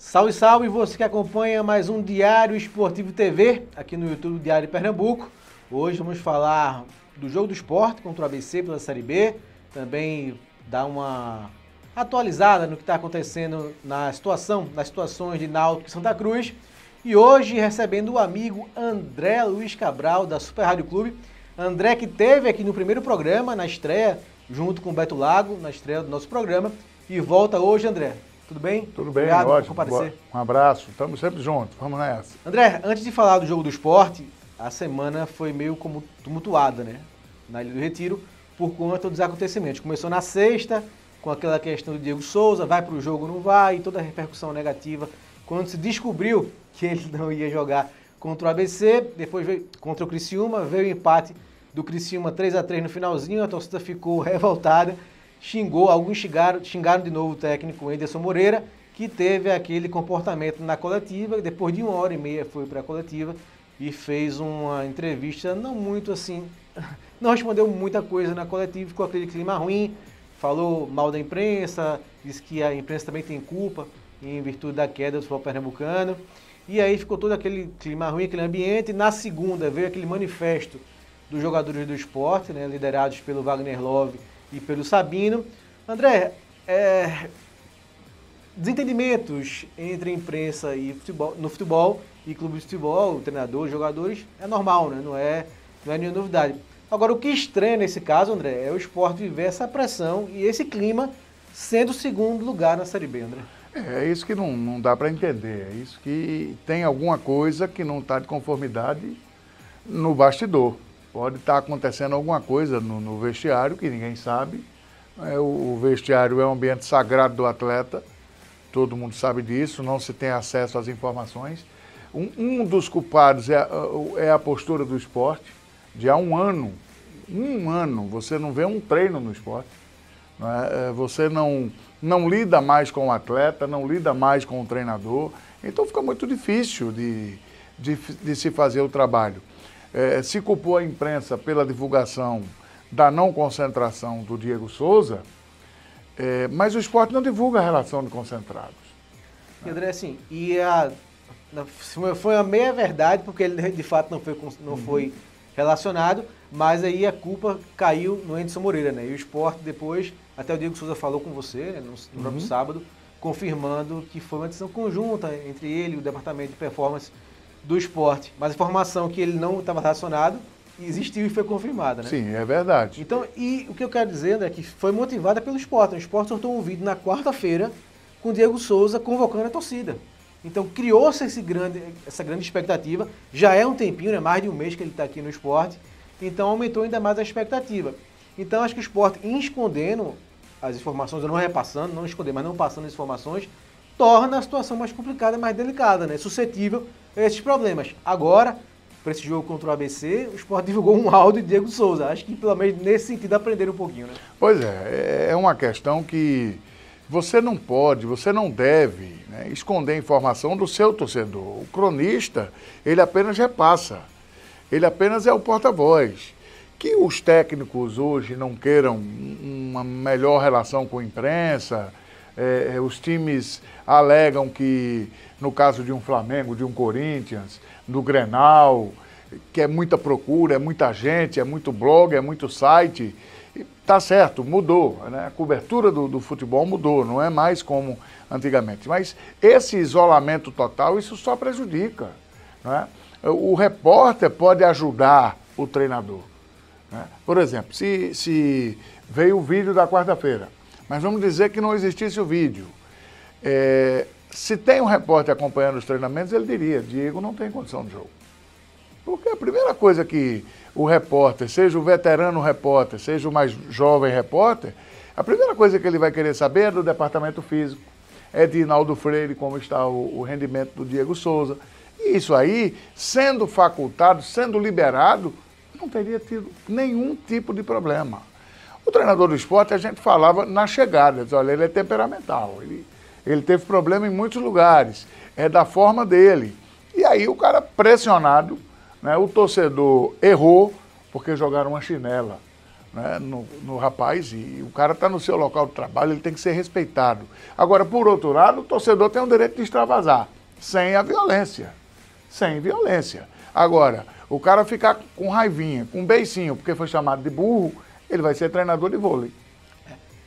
Salve, salve, você que acompanha mais um Diário Esportivo TV, aqui no YouTube Diário Pernambuco. Hoje vamos falar do jogo do Sport contra o ABC pela Série B, também dar uma atualizada no que está acontecendo nas situações de Náutico e Santa Cruz. E hoje recebendo o amigo André Luiz Cabral, da Super Rádio Clube. André que esteve aqui no primeiro programa, na estreia, junto com o Beto Lago, na estreia do nosso programa. E volta hoje, André. Tudo bem? Tudo bem, obrigado ótimo. por comparecer. Um abraço, estamos sempre juntos, vamos nessa. André, antes de falar do jogo do Sport, a semana foi meio como tumultuada, né? Na Ilha do Retiro, por conta dos acontecimentos. Começou na sexta, com aquela questão do Diego Souza, vai para o jogo, não vai, e toda a repercussão negativa. Quando se descobriu que ele não ia jogar contra o ABC, depois veio contra o Criciúma, veio o empate do Criciúma 3-3 no finalzinho, a torcida ficou revoltada, xingou, alguns xingaram de novo o técnico Enderson Moreira, que teve aquele comportamento na coletiva, e depois de 1h30 foi para a coletiva e fez uma entrevista não muito assim, não respondeu muita coisa na coletiva, ficou aquele clima ruim, falou mal da imprensa, disse que a imprensa também tem culpa em virtude da queda do futebol pernambucano, e aí ficou todo aquele clima ruim, aquele ambiente, e na segunda veio aquele manifesto dos jogadores do Sport, né, liderados pelo Wagner Love e pelo Sabino. André, desentendimentos entre imprensa e futebol, no futebol e clube de futebol, treinadores, jogadores, é normal, né? Não é nenhuma novidade. Agora, o que estranha nesse caso, André, é o Sport viver essa pressão e esse clima sendo o segundo lugar na Série B, André. É isso que não dá para entender, é isso que tem alguma coisa que não está de conformidade no bastidor. Pode estar acontecendo alguma coisa no vestiário que ninguém sabe. O vestiário é um ambiente sagrado do atleta, todo mundo sabe disso, não se tem acesso às informações. Um dos culpados é a postura do esporte. De há um ano, você não vê um treino no esporte. Você não lida mais com o atleta, não lida mais com o treinador. Então fica muito difícil de se fazer o trabalho. Se culpou a imprensa pela divulgação da não concentração do Diego Souza, mas o Sport não divulga a relação de concentrados. E André, assim, foi uma meia-verdade, porque ele de fato não foi relacionado, mas aí a culpa caiu no Enderson Moreira, né? E o Sport depois, até o Diego Souza falou com você, né, no próprio sábado, confirmando que foi uma decisão conjunta entre ele e o departamento de performance do Sport, mas a informação que ele não estava relacionado existiu e foi confirmada, né? Sim, é verdade. Então, e o que eu quero dizer é que foi motivada pelo Sport. O Sport soltou um vídeo na quarta-feira com o Diego Souza convocando a torcida. Então, criou-se essa grande expectativa. Já é um tempinho, né? Mais de um mês que ele está aqui no Sport. Então, aumentou ainda mais a expectativa. Então, acho que o Sport, escondendo as informações, ou não repassando, não esconder, mas não passando as informações, torna a situação mais complicada, mais delicada, né? Suscetível a esses problemas. Agora, para esse jogo contra o ABC, o Sport divulgou um áudio de Diego Souza. Acho que, pelo menos nesse sentido, aprenderam um pouquinho, né? Pois é uma questão que você não pode, você não deve, né, esconder informação do seu torcedor. O cronista, ele apenas repassa. Ele apenas é o porta-voz. Que os técnicos hoje não queiram uma melhor relação com a imprensa, os times alegam que, no caso de um Flamengo, de um Corinthians, do Grenal, que é muita procura, é muita gente, é muito blog, é muito site. Tá certo, mudou, né? A cobertura do futebol mudou, não é mais como antigamente. Mas esse isolamento total, isso só prejudica, né? O repórter pode ajudar o treinador, né? Por exemplo, se veio o vídeo da quarta-feira, mas vamos dizer que não existisse o vídeo. Se tem um repórter acompanhando os treinamentos, ele diria, Diego não tem condição de jogo. Porque a primeira coisa que o repórter, seja o veterano repórter, seja o mais jovem repórter, a primeira coisa que ele vai querer saber é do departamento físico, é de Hinaldo Freire, como está o rendimento do Diego Souza. E isso aí, sendo facultado, sendo liberado, não teria tido nenhum tipo de problema. O treinador do Sport, a gente falava na chegada, olha, ele é temperamental, ele teve problema em muitos lugares, é da forma dele. E aí o cara pressionado, né, o torcedor errou porque jogaram uma chinela né, no rapaz, e o cara está no seu local de trabalho, ele tem que ser respeitado. Agora, por outro lado, o torcedor tem o direito de extravasar, sem a violência. Sem violência. Agora, o cara ficar com raivinha, com um beicinho, porque foi chamado de burro, ele vai ser treinador de vôlei.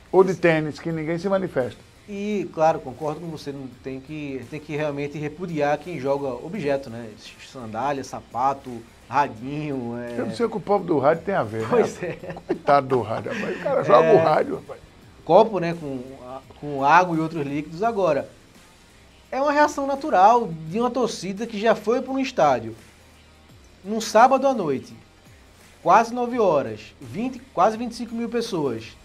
Ou de tênis, que ninguém se manifesta. E, claro, concordo com você, não tem que realmente repudiar quem joga objeto, né? Sandália, sapato, radinho. Eu não sei o que o povo do rádio tem a ver, pois né? É. Coitado do rádio, rapaz. O cara joga o rádio, rapaz. Copo, né, com água e outros líquidos. Agora, é uma reação natural de uma torcida que já foi para um estádio num sábado à noite, quase 9 horas, quase 25 mil pessoas,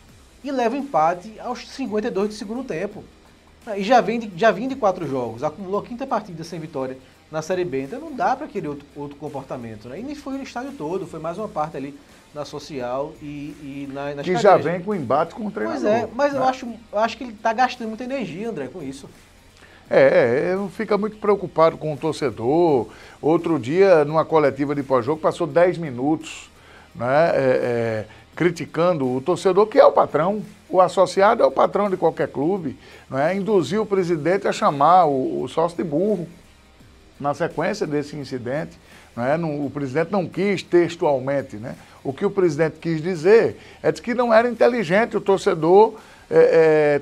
e leva empate aos 52 do segundo tempo. E já vem de 4 jogos, acumulou a 5ª partida sem vitória na Série B, então não dá para querer outro comportamento, né? E nem foi no estádio todo, foi mais uma parte ali na social e na que já vem com embate com o treinador. Pois é, mas né? eu acho que ele está gastando muita energia, André, com isso. Fica muito preocupado com o torcedor. Outro dia, numa coletiva de pós-jogo, passou 10 minutos, né, criticando o torcedor, que é o patrão. O associado é o patrão de qualquer clube. Né, induziu o presidente a chamar o sócio de burro na sequência desse incidente. Né, o presidente não quis textualmente. Né, o que o presidente quis dizer é de que não era inteligente o torcedor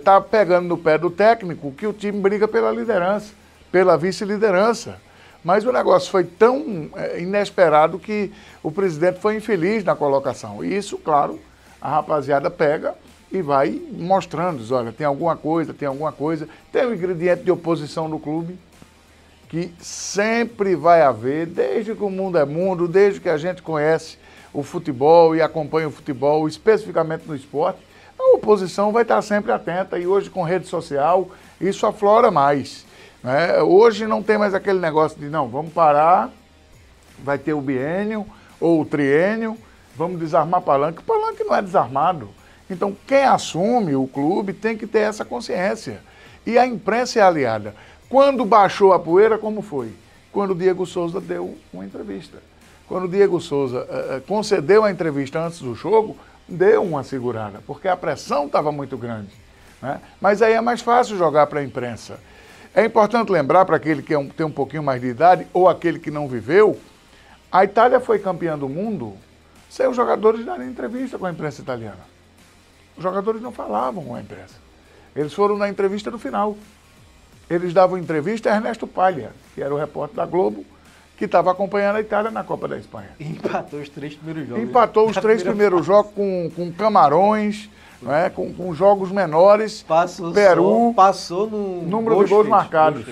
tá pegando no pé do técnico, que o time briga pela liderança, pela vice-liderança. Mas o negócio foi tão inesperado que o presidente foi infeliz na colocação. E isso, claro, a rapaziada pega e vai mostrando, diz, olha, tem alguma coisa. Tem um ingrediente de oposição no clube, que sempre vai haver, desde que o mundo é mundo, desde que a gente conhece o futebol e acompanha o futebol, especificamente no esporte, a oposição vai estar sempre atenta, e hoje com rede social isso aflora mais. Né? Hoje não tem mais aquele negócio de, não, vamos parar, vai ter o biênio ou o triênio, vamos desarmar palanque. Palanque não é desarmado. Então quem assume o clube tem que ter essa consciência. E a imprensa é aliada. Quando baixou a poeira, como foi? Quando o Diego Souza deu uma entrevista. Quando o Diego Souza concedeu a entrevista antes do jogo, deu uma segurada, porque a pressão estava muito grande. Né? Mas aí é mais fácil jogar para a imprensa. É importante lembrar, para aquele que tem um pouquinho mais de idade, ou aquele que não viveu, a Itália foi campeã do mundo sem os jogadores darem entrevista com a imprensa italiana. Os jogadores não falavam com a imprensa. Eles foram na entrevista no final. Eles davam entrevista a Ernesto Paglia, que era o repórter da Globo, que estava acompanhando a Itália na Copa da Espanha. Empatou os 3 primeiros jogos. Empatou os 3 primeiros jogos com Camarões, né, com jogos menores. Peru. Passou no número de gols marcados.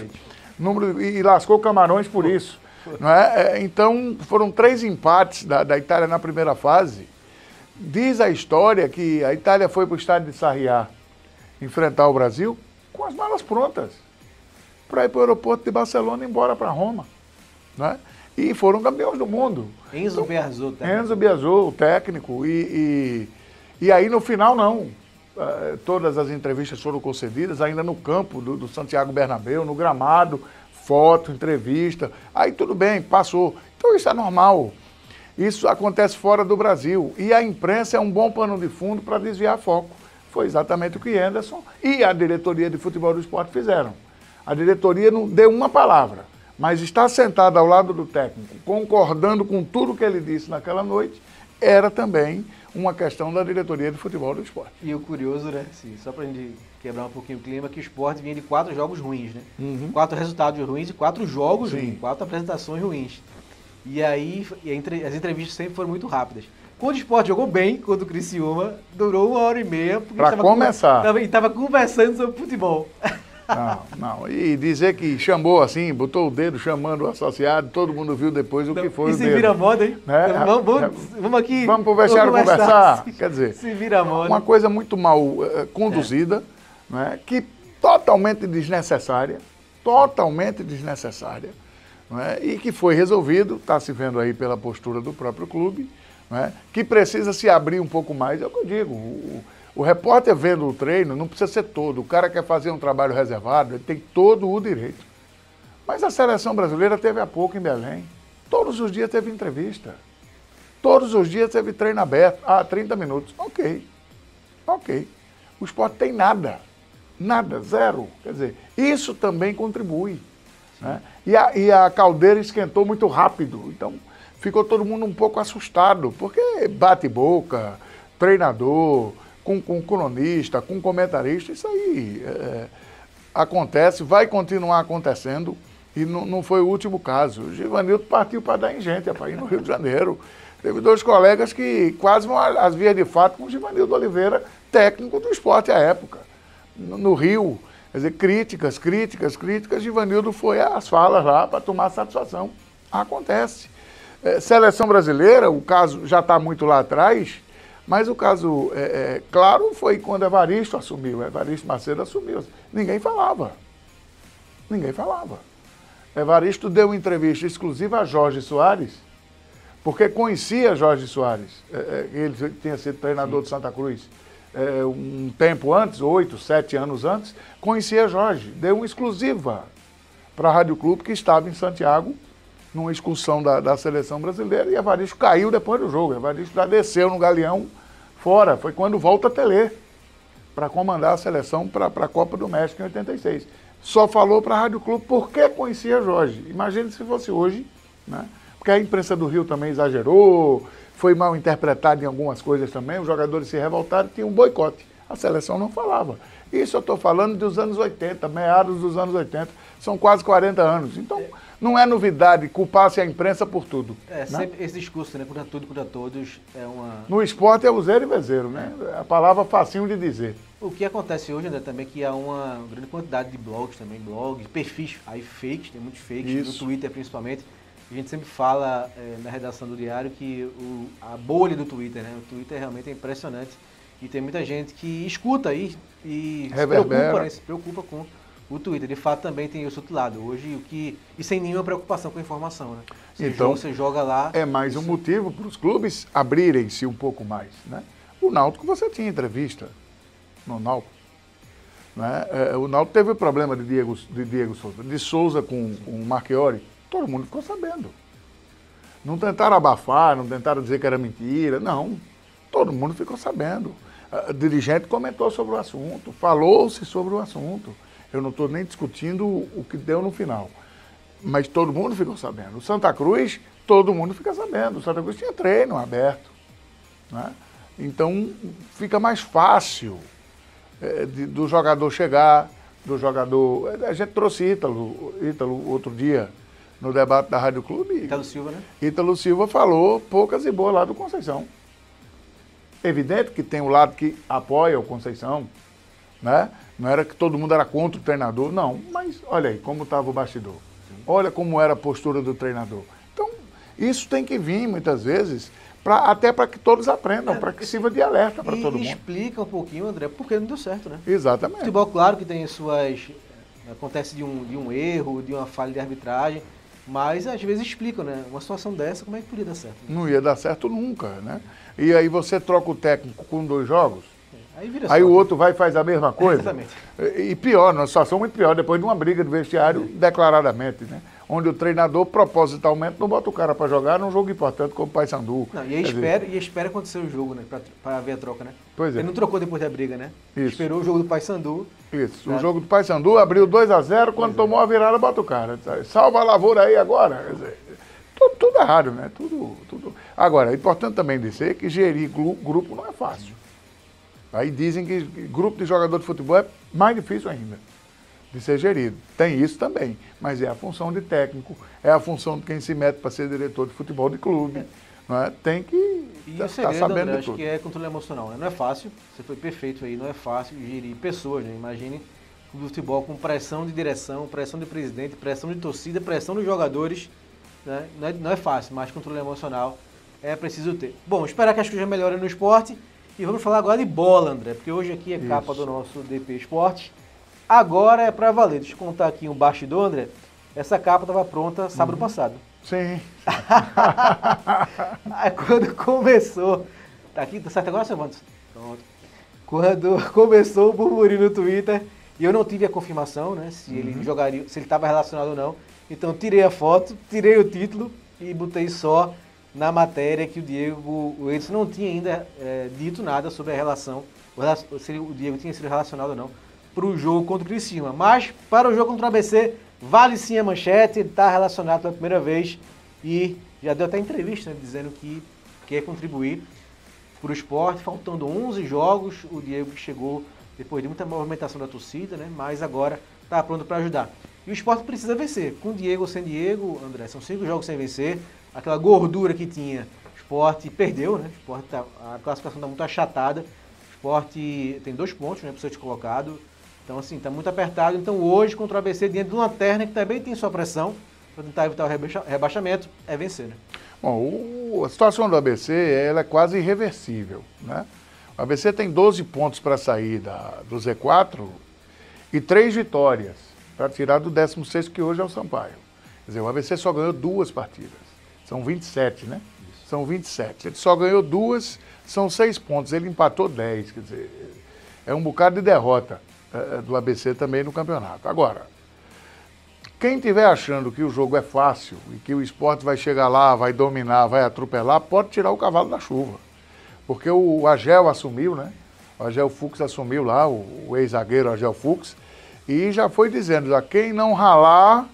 E lascou Camarões por isso. Né? Então, foram 3 empates da Itália na primeira fase. Diz a história que a Itália foi para o estádio de Sarriá enfrentar o Brasil com as malas prontas para ir para o aeroporto de Barcelona e ir embora para Roma. Né? E foram campeões do mundo. Enzo Biazot, Enzo Biazot, o técnico. E aí no final não. Todas as entrevistas foram concedidas, ainda no campo do Santiago Bernabéu, no gramado, foto, entrevista. Aí tudo bem, passou. Então isso é normal. Isso acontece fora do Brasil. E a imprensa é um bom pano de fundo para desviar foco. Foi exatamente o que Anderson e a diretoria de futebol do esporte fizeram. A diretoria não deu uma palavra, mas estar sentada ao lado do técnico, concordando com tudo que ele disse naquela noite, era também uma questão da diretoria de futebol do esporte. E o curioso, né, só para a gente quebrar um pouquinho o clima, que o esporte vinha de 4 jogos ruins, né? 4 resultados ruins e 4 jogos ruins, 4 apresentações ruins. E aí as entrevistas sempre foram muito rápidas. Quando o esporte jogou bem contra o Criciúma, durou 1h30. Para começar. Estava conversando sobre futebol. Não. E dizer que chamou assim, botou o dedo chamando o associado, todo mundo viu depois o que foi o dedo. E se vira moda, hein? Né? Vamos aqui. Vamos pro vestiário conversar. Quer dizer, se vira moda. Uma coisa muito mal conduzida, né? Que totalmente desnecessária, né? E que foi resolvido, está se vendo aí pela postura do próprio clube, né? Que precisa se abrir um pouco mais, é o que eu digo. O repórter vendo o treino não precisa ser todo. O cara quer fazer um trabalho reservado, ele tem todo o direito. Mas a seleção brasileira teve há pouco em Belém. Todos os dias teve entrevista. Todos os dias teve treino aberto. 30 minutos. Ok. O Sport tem nada. Nada, zero. Quer dizer, isso também contribui. Né? E a caldeira esquentou muito rápido. Então, ficou todo mundo um pouco assustado, porque bate boca, treinador, com cronista, com comentarista, isso aí acontece, vai continuar acontecendo, e não foi o último caso. O Givanildo partiu para dar em gente, rapaz, no Rio de Janeiro. Teve 2 colegas que quase vão às vias de fato com o Givanildo Oliveira, técnico do Sport à época, no Rio. Quer dizer, críticas, Givanildo foi às falas lá para tomar satisfação. Acontece. Seleção brasileira, o caso já está muito lá atrás, mas o caso, claro, foi quando Evaristo assumiu, Evaristo Macedo assumiu. Ninguém falava. Evaristo deu entrevista exclusiva a Jorge Soares, porque conhecia Jorge Soares. Ele tinha sido treinador de Santa Cruz um tempo antes, 8, 7 anos antes, conhecia Jorge. Deu uma exclusiva para a Rádio Clube, que estava em Santiago, numa excursão da seleção brasileira, e Evaristo caiu depois do jogo. Evaristo já desceu no Galeão fora. Foi quando volta a Telê para comandar a seleção para a Copa do México em 86. Só falou para a Rádio Clube porque conhecia Jorge. Imagine se fosse hoje, né? Porque a imprensa do Rio também exagerou, foi mal interpretado em algumas coisas também, os jogadores se revoltaram, tinha um boicote. A seleção não falava. Isso eu estou falando dos anos 80, meados dos anos 80, são quase 40 anos. Então, não é novidade culpar-se a imprensa por tudo. Né? Sempre esse discurso, né? Contra tudo, contra todos, é uma... No esporte é useiro e vezeiro, né? A palavra facinho de dizer. O que acontece hoje, André, também é que há uma grande quantidade de blogs também, perfis, aí fakes, tem muitos fakes, Isso. no Twitter principalmente. A gente sempre fala na redação do Diário que a bolha do Twitter, né? O Twitter realmente é impressionante e tem muita gente que escuta e se preocupa com o Twitter. De fato, também tem esse outro lado. Hoje, e sem nenhuma preocupação com a informação, né? Então, você joga lá... É mais um motivo para os clubes abrirem-se um pouco mais, né? O Náutico, você tinha entrevista no Náutico. Né? O Náutico teve o problema de Diego Souza. De Souza com o Marchiori. Todo mundo ficou sabendo. Não tentaram abafar, não tentaram dizer que era mentira, não. Todo mundo ficou sabendo. O dirigente comentou sobre o assunto, falou-se sobre o assunto. Eu não estou nem discutindo o que deu no final. Mas todo mundo ficou sabendo. O Santa Cruz, todo mundo fica sabendo. O Santa Cruz tinha treino aberto. Né? Então, fica mais fácil do jogador chegar, do jogador... A gente trouxe Ítalo outro dia, no debate da Rádio Clube. Ítalo Silva, né? Ítalo Silva falou poucas e boas lá do Conceição. Evidente que tem o lado que apoia o Conceição, né? Não era que todo mundo era contra o treinador, não. Mas olha aí como estava o bastidor. Olha como era a postura do treinador. Então, isso tem que vir muitas vezes, até para que todos aprendam, para que sirva de alerta para todo mundo. E explica um pouquinho, André, porque não deu certo, né? Exatamente. O futebol, claro que tem suas... Acontece de um erro, de uma falha de arbitragem, mas às vezes explicam, né? Uma situação dessa, como é que podia dar certo? Né? Não ia dar certo nunca, né? E aí você troca o técnico com 2 jogos, Aí o outro vai e faz a mesma coisa. Exatamente. E pior, numa situação muito pior, depois de uma briga de vestiário declaradamente, né? Onde o treinador propositalmente não bota o cara para jogar num jogo importante como o Paysandu. E espera acontecer o jogo, né? Para ver a troca, né? Pois é. Ele não trocou depois da briga, né? Isso. Esperou o jogo do Paysandu. Isso. O jogo do Paysandu abriu 2-0, quando tomou a virada, bota o cara. Salva a lavoura aí agora. Quer dizer, tudo errado, né? Tudo. Agora, é importante também dizer que gerir grupo não é fácil. Aí dizem que grupo de jogador de futebol é mais difícil ainda de ser gerido. Tem isso também, mas é a função de técnico, é a função de quem se mete para ser diretor de futebol de clube. Não é? Tem que estar sabendo André, de tudo. acho que é controle emocional, né? Não é fácil, você foi perfeito aí, não é fácil gerir pessoas, né? Imagine o futebol com pressão de direção, pressão de presidente, pressão de torcida, pressão dos jogadores, né? Não é fácil, mas controle emocional é preciso ter. Bom, esperar que as coisas melhorem no esporte. E vamos falar agora de bola, André, porque hoje aqui é capa do nosso DP Esporte. Agora é pra valer. Deixa eu contar aqui um bastidor, André. Essa capa estava pronta sábado passado. Sim. Aí quando começou... Tá aqui, tá certo agora, seu Wanderson? Pronto. Quando começou o burburinho no Twitter, e eu não tive a confirmação, né, se ele jogaria, se ele estava relacionado ou não. Então tirei a foto, tirei o título e botei só na matéria que o Edson não tinha ainda dito nada sobre a relação, se o Diego tinha sido relacionado ou não, para o jogo contra o Criciúma. Mas, para o jogo contra o ABC, vale sim a manchete, ele está relacionado pela primeira vez e já deu até entrevista, né, dizendo que quer contribuir para o esporte, faltando 11 jogos, o Diego chegou depois de muita movimentação da torcida, né, mas agora está pronto para ajudar. E o esporte precisa vencer, com Diego ou sem Diego, André, são 5 jogos sem vencer, aquela gordura que tinha, o esporte perdeu, né, o esporte a classificação está muito achatada, o esporte tem 2 pontos, né, para ser colocado, então assim, está muito apertado, então hoje contra o ABC, diante de uma Lanterna que também tem sua pressão, para tentar evitar o rebaixamento, é vencer, né? Bom, a situação do ABC ela é quase irreversível, né? O ABC tem 12 pontos para sair do Z4 e 3 vitórias para tirar do 16º, que hoje é o Sampaio. Quer dizer, o ABC só ganhou 2 partidas. São 27, né? Isso. São 27. Ele só ganhou 2, são 6 pontos. Ele empatou 10, quer dizer, é um bocado de derrota do ABC também no campeonato. Agora, quem estiver achando que o jogo é fácil e que o esporte vai chegar lá, vai dominar, vai atropelar, pode tirar o cavalo da chuva. Porque o Agel assumiu, né? O Agel Fux assumiu lá, o ex-zagueiro Agel Fux, e já foi dizendo, já, quem não ralar,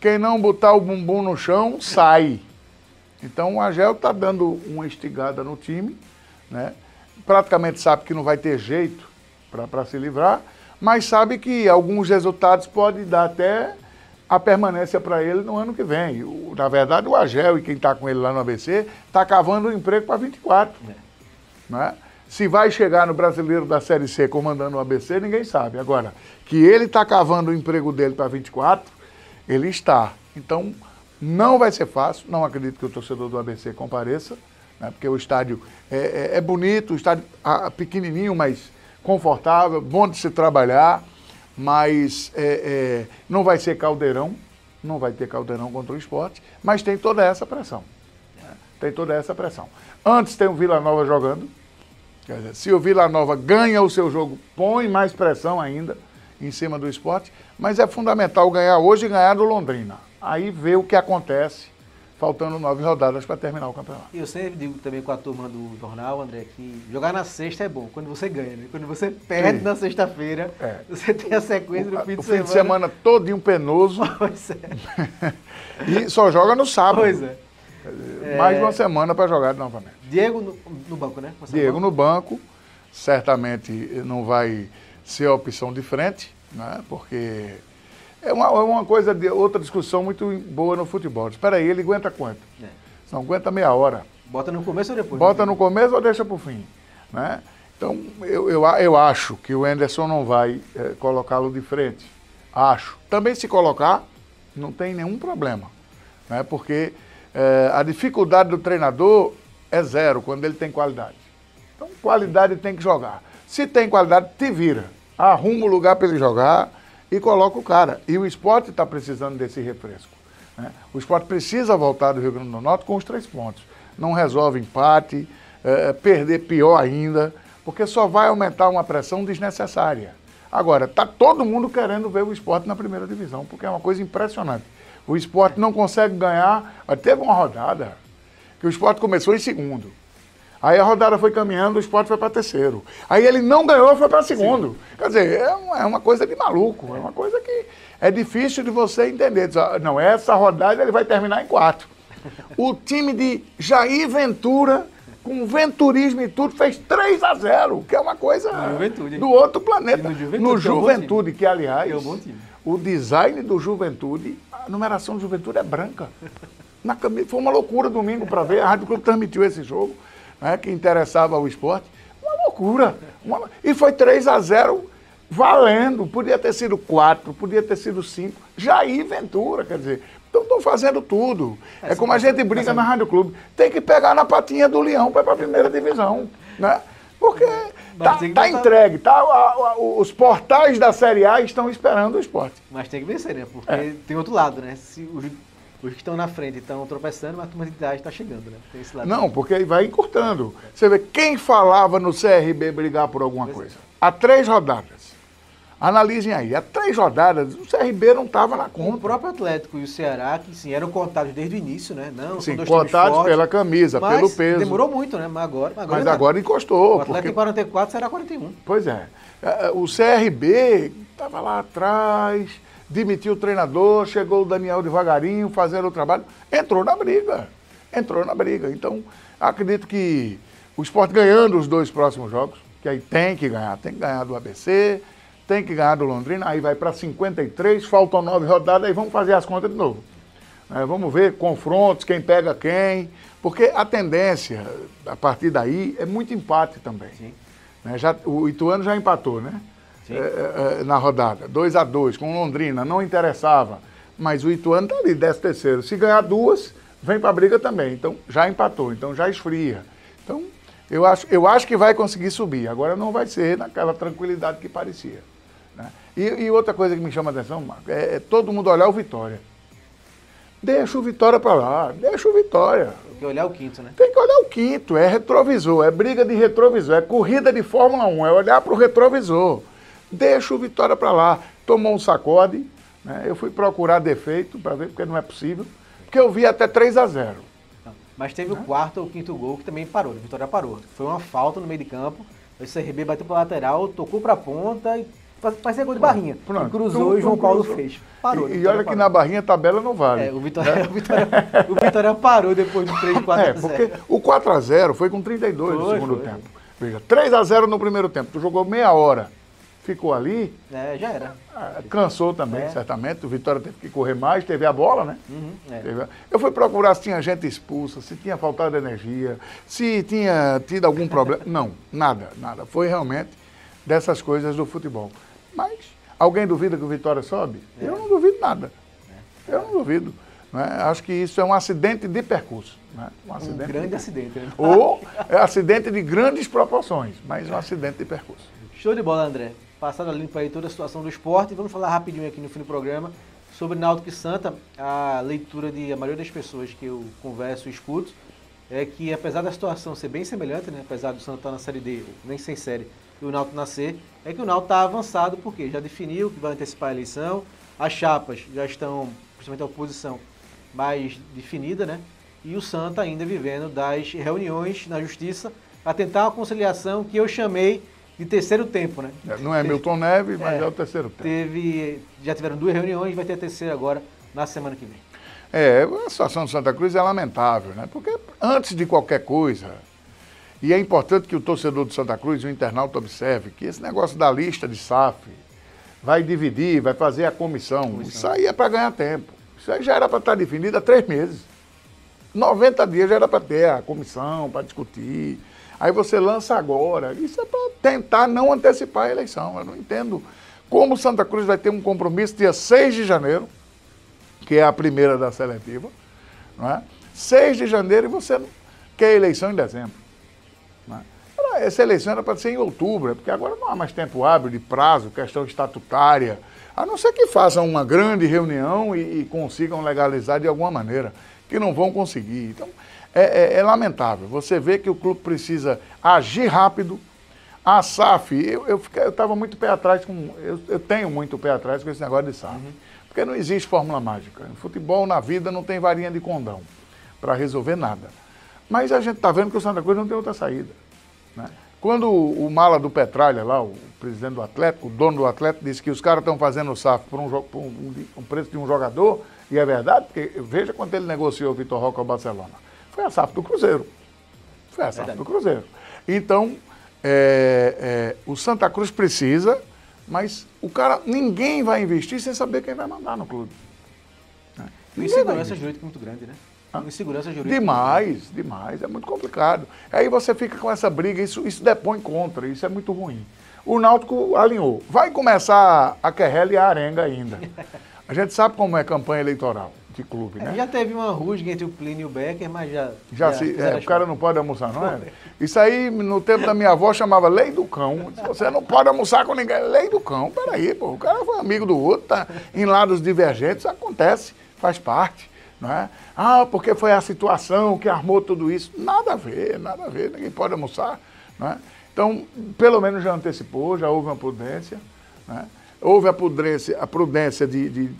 quem não botar o bumbum no chão, sai. Então o Agel está dando uma estigada no time, né? Praticamente sabe que não vai ter jeito para se livrar, mas sabe que alguns resultados podem dar até a permanência para ele no ano que vem. Na verdade, o Agel e quem está com ele lá no ABC está cavando um emprego para 24. Né? Se vai chegar no Brasileiro da Série C comandando o ABC, ninguém sabe. Agora, que ele está cavando o emprego dele para 24, ele está. Então, não vai ser fácil. Não acredito que o torcedor do ABC compareça, né? Porque o estádio é bonito, o estádio pequenininho, mas confortável, bom de se trabalhar. Mas não vai ser caldeirão, não vai ter caldeirão contra o esporte, mas tem toda essa pressão. Né? Tem toda essa pressão. Antes tem o Vila Nova jogando, quer dizer, se o Vila Nova ganha o seu jogo, põe mais pressão ainda em cima do esporte, mas é fundamental ganhar hoje e ganhar do Londrina. Aí vê o que acontece, faltando 9 rodadas para terminar o campeonato. E eu sempre digo também com a turma do jornal, André, que jogar na sexta é bom, quando você ganha, né? Quando você perde na sexta-feira, você tem a sequência do fim de semana. O fim de semana todinho penoso. Pois é. E só joga no sábado. Pois é. Mais uma semana para jogar novamente. Diego no banco, né? Diego no banco, certamente não vai ser a opção de frente, né? Porque é uma coisa, outra discussão muito boa no futebol. Espera aí, ele aguenta quanto? Não aguenta meia hora. Bota no começo ou depois? Bota no começo ou deixa para o fim. Né? Então, eu acho que o Anderson não vai colocá-lo de frente. Acho. Também se colocar, não tem nenhum problema. Né? Porque a dificuldade do treinador é 0 quando ele tem qualidade. Então, qualidade tem que jogar. Se tem qualidade, te vira. Arruma o lugar para ele jogar e coloca o cara. E o esporte está precisando desse refresco. Né? O esporte precisa voltar do Rio Grande do Norte com os 3 pontos. Não resolve empate, perder pior ainda, porque só vai aumentar uma pressão desnecessária. Agora, está todo mundo querendo ver o esporte na primeira divisão, porque é uma coisa impressionante. O esporte não consegue ganhar. Teve uma rodada que o esporte começou em segundo. Aí a rodada foi caminhando, o esporte foi para terceiro. Aí ele não ganhou, foi para segundo. Sim. Quer dizer, é uma coisa de maluco, é uma coisa que é difícil de você entender. Não, essa rodada ele vai terminar em 4. O time de Jair Ventura, com venturismo e tudo, fez 3-0, que é uma coisa do outro planeta. No Juventude, que aliás, o design do Juventude, a numeração do Juventude é branca. Na camisa, foi uma loucura domingo para ver, a Rádio Clube transmitiu esse jogo. Né, que interessava ao esporte, uma loucura. E foi 3-0 valendo. Podia ter sido 4, podia ter sido 5. Jair Ventura, quer dizer, estão fazendo tudo. É como a gente brinca na Rádio Clube. Tem que pegar na patinha do leão para ir para a primeira divisão. Né? Porque tá entregue. Os portais da Série A estão esperando o esporte. Mas tem que vencer, né? Porque tem outro lado, né? Se os que estão na frente estão tropeçando, mas a turma de idade está chegando, né? Tem esse lado. Não, porque aí vai encurtando. Você vê, quem falava no CRB brigar por alguma coisa? Há 3 rodadas. Analisem aí, há 3 rodadas, o CRB não estava na conta. O próprio Atlético e o Ceará, que sim, eram contados desde o início, né? Não, sim, são dois contados fortes, pela camisa, pelo peso. Demorou muito, né? Mas agora encostou. O Atlético tem 44, o Ceará 41. Pois é. O CRB estava lá atrás, demitiu o treinador, chegou o Daniel devagarinho, fazendo o trabalho, entrou na briga. Então, acredito que o Sport ganhando os 2 próximos jogos, que aí tem que ganhar do ABC, tem que ganhar do Londrina, aí vai para 53, faltam 9 rodadas, aí vamos fazer as contas de novo. Vamos ver confrontos, quem pega quem, porque a tendência, a partir daí, é muito empate também. Sim. O Ituano já empatou, né? Na rodada, 2-2, com o Londrina, não interessava, mas o Ituano está ali, 13º. Se ganhar 2, vem para a briga também, então já empatou, então já esfria. Então, eu acho que vai conseguir subir, agora não vai ser naquela tranquilidade que parecia. Né? E outra coisa que me chama a atenção, Marco, é todo mundo olhar o Vitória. Deixa o Vitória para lá, deixa o Vitória. Tem que olhar o quinto, né? Tem que olhar o quinto, é retrovisor, é briga de retrovisor, é corrida de Fórmula 1, é olhar para o retrovisor. Deixa o Vitória para lá. Tomou um sacode, né? Eu fui procurar defeito para ver, porque não é possível, porque eu vi até 3-0. Mas teve o 4º ou 5º gol que também parou, a Vitória parou. Foi uma falta no meio de campo, o CRB bateu para lateral, tocou para a ponta e parecia gol de barrinha. Pronto. Cruzou e João Paulo fez. Parou. E olha que na barrinha a tabela não vale. O Vitória parou depois do 3-4-0. Porque o 4-0 foi com 32 no segundo tempo. Veja, 3-0 no primeiro tempo. Tu jogou meia hora, ficou ali. Já era. Cansou também, certamente. O Vitória teve que correr mais, teve a bola, né? Uhum, Eu fui procurar se tinha gente expulsa, se tinha faltado energia, se tinha tido algum problema. Não, nada. Foi realmente dessas coisas do futebol. Mas alguém duvida que o Vitória sobe? Eu não duvido nada. Eu não duvido. Né? Acho que isso é um acidente de percurso. Né? Um grande acidente. Né? Ou é acidente de grandes proporções, mas um acidente de percurso. Show de bola, André. Passado a limpo aí toda a situação do esporte. Vamos falar rapidinho aqui no fim do programa sobre Náutico e Santa. A leitura de a maioria das pessoas que eu converso e escuto é que, apesar da situação ser bem semelhante, né? Apesar do Santa estar na Série D, nem sem série, e o Náutico nascer, é que o Náutico está avançado, porque já definiu que vai antecipar a eleição, as chapas já estão, principalmente a oposição, mais definida, né? E o Santa ainda vivendo das reuniões na Justiça para tentar uma conciliação que eu chamei de terceiro tempo, né? Não é Milton Neves, mas é o terceiro tempo. Já tiveram 2 reuniões, vai ter a terceira agora na semana que vem. A situação do Santa Cruz é lamentável, né? Porque antes de qualquer coisa, e é importante que o torcedor do Santa Cruz, o internauta, observe que esse negócio da lista de SAF vai dividir, vai fazer a comissão. Isso aí é para ganhar tempo. Isso aí já era para estar definido há 3 meses. 90 dias já era para ter a comissão, para discutir. Aí você lança agora. Isso é para tentar não antecipar a eleição. Eu não entendo como o Santa Cruz vai ter um compromisso dia 6 de janeiro, que é a primeira da seletiva, não é? 6 de janeiro e você quer eleição em dezembro. Não é? Essa eleição era para ser em outubro, porque agora não há mais tempo hábil de prazo, questão estatutária, a não ser que façam uma grande reunião e consigam legalizar de alguma maneira, que não vão conseguir. Então, é lamentável. Você vê que o clube precisa agir rápido. A SAF, eu estava muito pé atrás, eu tenho muito pé atrás com esse negócio de SAF. Porque não existe fórmula mágica. No futebol, na vida, não tem varinha de condão para resolver nada. Mas a gente está vendo que o Santa Cruz não tem outra saída. Né? Quando o mala do Petralha, lá, o presidente do Atlético, o dono do Atlético, disse que os caras estão fazendo o SAF por um preço de um jogador, e é verdade, porque veja quanto ele negociou o Vitor Roque ao Barcelona. Foi a SAF do Cruzeiro. Foi a SAF do Cruzeiro. Então, o Santa Cruz precisa, mas ninguém vai investir sem saber quem vai mandar no clube. Uma insegurança jurídica muito grande, né? Uma insegurança jurídica. Demais, é muito complicado. Aí você fica com essa briga, isso depõe contra, isso é muito ruim. O Náutico alinhou. Vai começar a querela e a arenga ainda. A gente sabe como é campanha eleitoral de clube, né? Já teve uma rusga entre o Plínio e o Becker, mas o cara não pode almoçar, não é? Isso aí, no tempo da minha avó, chamava lei do cão. Você não pode almoçar com ninguém. Lei do cão, peraí, pô. O cara foi amigo do outro, tá em lados divergentes, acontece, faz parte, não é? Porque foi a situação que armou tudo isso. Nada a ver, ninguém pode almoçar, não é? Então, pelo menos já antecipou, já houve uma prudência, né? houve a prudência de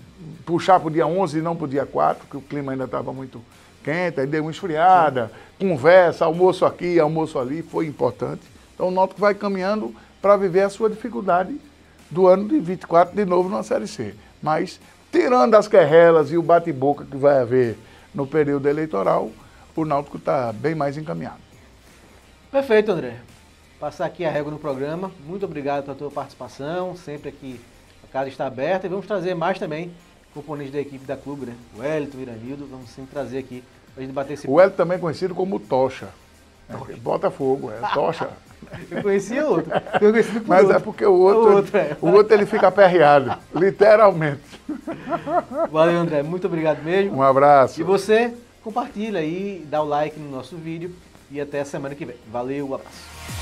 puxar para o dia 11 e não para o dia 4, porque o clima ainda estava muito quente, aí deu uma esfriada, conversa, almoço aqui, almoço ali, foi importante. Então o Náutico vai caminhando para viver a sua dificuldade do ano de 24 de novo na Série C. Mas, tirando as querrelas e o bate-boca que vai haver no período eleitoral, o Náutico está bem mais encaminhado. Perfeito, André. Passar aqui a régua no programa. Muito obrigado pela tua participação. Sempre aqui a casa está aberta. E vamos trazer mais também componentes da equipe da clube, né? O Wellington, o Iranildo. Vamos sempre trazer aqui para a gente bater esse papo. O Wellington também é conhecido como Tocha. Botafogo, Tocha. Eu conhecia outro. Eu conheci Mas outro. é porque o outro ele fica aperreado, literalmente. Valeu, André. Muito obrigado mesmo. Um abraço. E você, compartilha aí, dá o like no nosso vídeo e até a semana que vem. Valeu, abraço.